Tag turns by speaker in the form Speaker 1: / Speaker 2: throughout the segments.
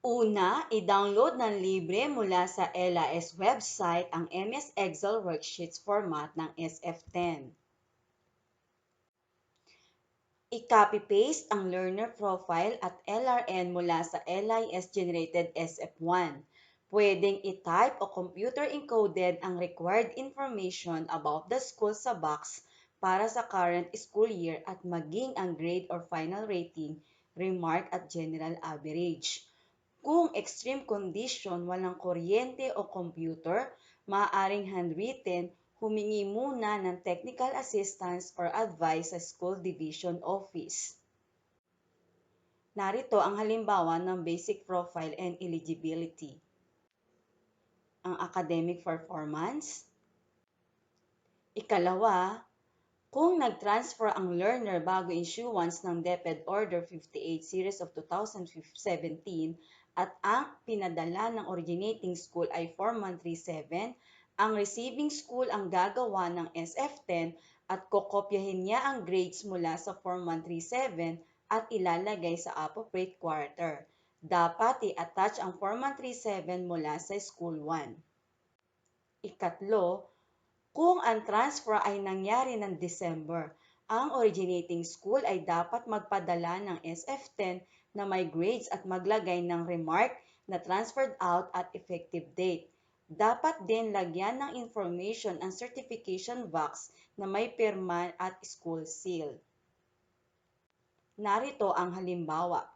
Speaker 1: Una, i-download ng libre mula sa LIS website ang MS Excel worksheets format ng SF10. I-copy-paste ang learner profile at LRN mula sa LIS-generated SF1. Pwedeng i-type o computer-encoded ang required information about the school sa box para sa current school year at maging ang grade or final rating, remark at general average. Kung extreme condition, walang kuryente o computer, maaaring handwritten, humingi muna ng technical assistance or advice sa school division office. Narito ang halimbawa ng basic profile and eligibility. Ang academic performance. Ikalawa, kung nag-transfer ang learner bago issuance ng DepEd Order 58 Series of 2017 at ang pinadala ng originating school ay Form 137, ang receiving school ang gagawa ng SF10 at kokopyahin niya ang grades mula sa Form 137 at ilalagay sa appropriate quarter. Dapat i-attach ang Form 137 mula sa School 1. Ikatlo, kung ang transfer ay nangyari ng December, ang originating school ay dapat magpadala ng SF10 na may grades at maglagay ng remark na transferred out at effective date. Dapat din lagyan ng information ang certification box na may pirma at school seal. Narito ang halimbawa.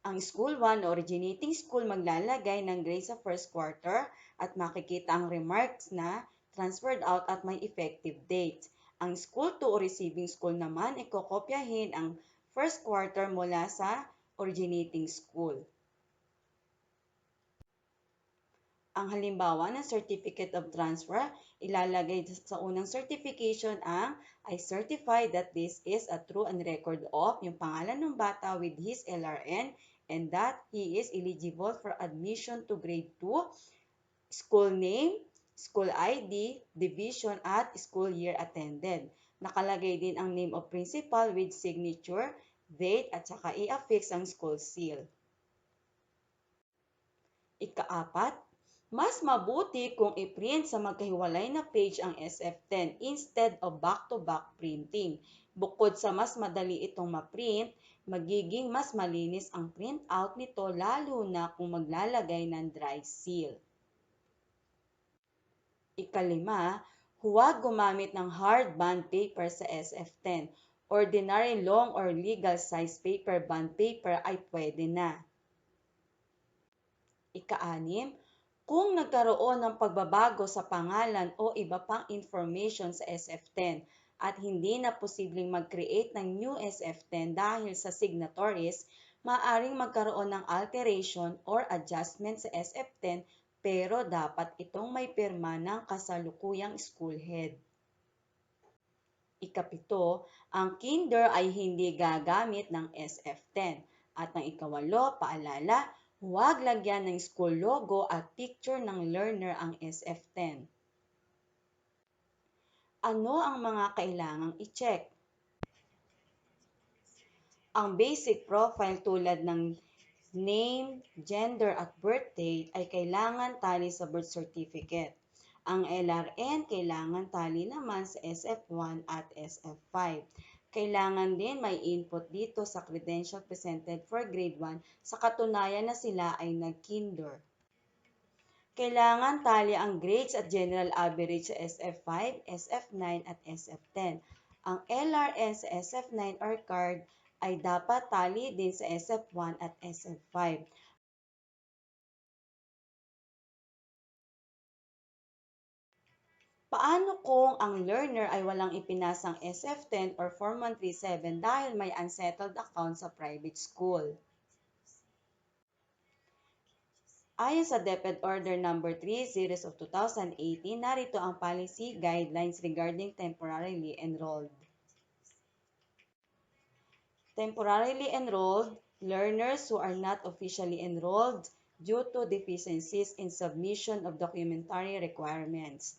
Speaker 1: Ang School 1 originating school maglalagay ng grade sa first quarter at makikita ang remarks na transferred out at may effective date. Ang School 2 o receiving school naman ay kokopyahin ang first quarter mula sa originating school. Ang halimbawa ng Certificate of Transfer, ilalagay sa unang certification ang I certify that this is a true and record of yung pangalan ng bata with his LRN and that he is eligible for admission to grade 2, school name, school ID, division at school year attended. Nakalagay din ang name of principal with signature, date at saka i-affix ang school seal. Ikaapat, mas mabuti kung i-print sa magkahiwalay na page ang SF10 instead of back-to-back printing. Bukod sa mas madali itong ma-print, magiging mas malinis ang print-out nito lalo na kung maglalagay ng dry seal. Ikalima, huwag gumamit ng hard bond paper sa SF10. Ordinary long or legal size paper bond paper ay pwede na. Ika-anim, kung nagkaroon ng pagbabago sa pangalan o iba pang information sa SF10 at hindi na posibleng mag-create ng new SF10 dahil sa signatories, maaaring magkaroon ng alteration or adjustment sa SF10 pero dapat itong may pirma ng kasalukuyang school head. Ikapito, ang kinder ay hindi gagamit ng SF10. At ang ikawalo, paalala, huwag lagyan ng school logo at picture ng learner ang SF10. Ano ang mga kailangang i-check? Ang basic profile tulad ng name, gender at birth date ay kailangan tali sa birth certificate. Ang LRN kailangan tali naman sa SF1 at SF5. Kailangan din may input dito sa credential presented for grade 1 sa katunayan na sila ay nag-kinder. Kailangan tali ang grades at general average sa SF5, SF9 at SF10. Ang LRN sa SF9 or card ay dapat tali din sa SF1 at SF5. Paano kung ang learner ay walang ipinasang SF10 or Form 137 dahil may unsettled account sa private school? Ayon sa DepEd Order No. 3, Series of 2018, narito ang policy guidelines regarding temporarily enrolled. Temporarily enrolled, learners who are not officially enrolled due to deficiencies in submission of documentary requirements.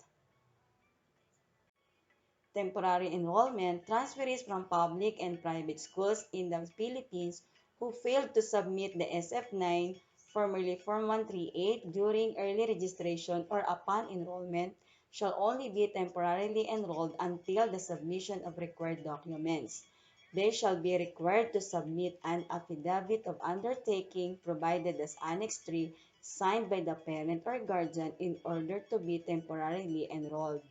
Speaker 1: Temporary enrollment, transferees from public and private schools in the Philippines who failed to submit the SF9 formerly Form 138, during early registration or upon enrollment, shall only be temporarily enrolled until the submission of required documents. They shall be required to submit an affidavit of undertaking provided as Annex 3, signed by the parent or guardian in order to be temporarily enrolled.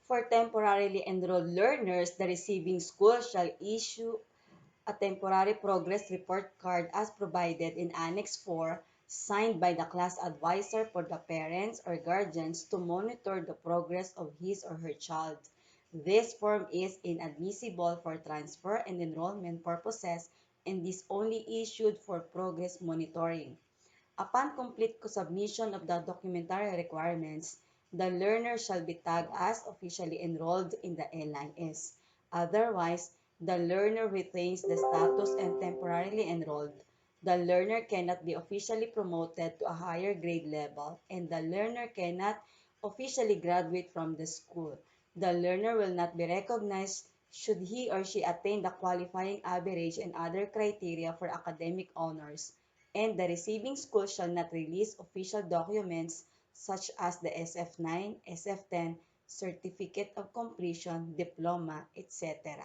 Speaker 1: For temporarily enrolled learners, the receiving school shall issue a temporary progress report card as provided in Annex 4, signed by the class advisor for the parents or guardians to monitor the progress of his or her child. This form is inadmissible for transfer and enrollment purposes and is only issued for progress monitoring. Upon complete submission of the documentary requirements, the learner shall be tagged as officially enrolled in the LIS. Otherwise, the learner retains the status and temporarily enrolled. The learner cannot be officially promoted to a higher grade level, and the learner cannot officially graduate from the school. The learner will not be recognized should he or she attain the qualifying average and other criteria for academic honors, and the receiving school shall not release official documents such as the SF9, SF10, Certificate of Completion, Diploma, etc.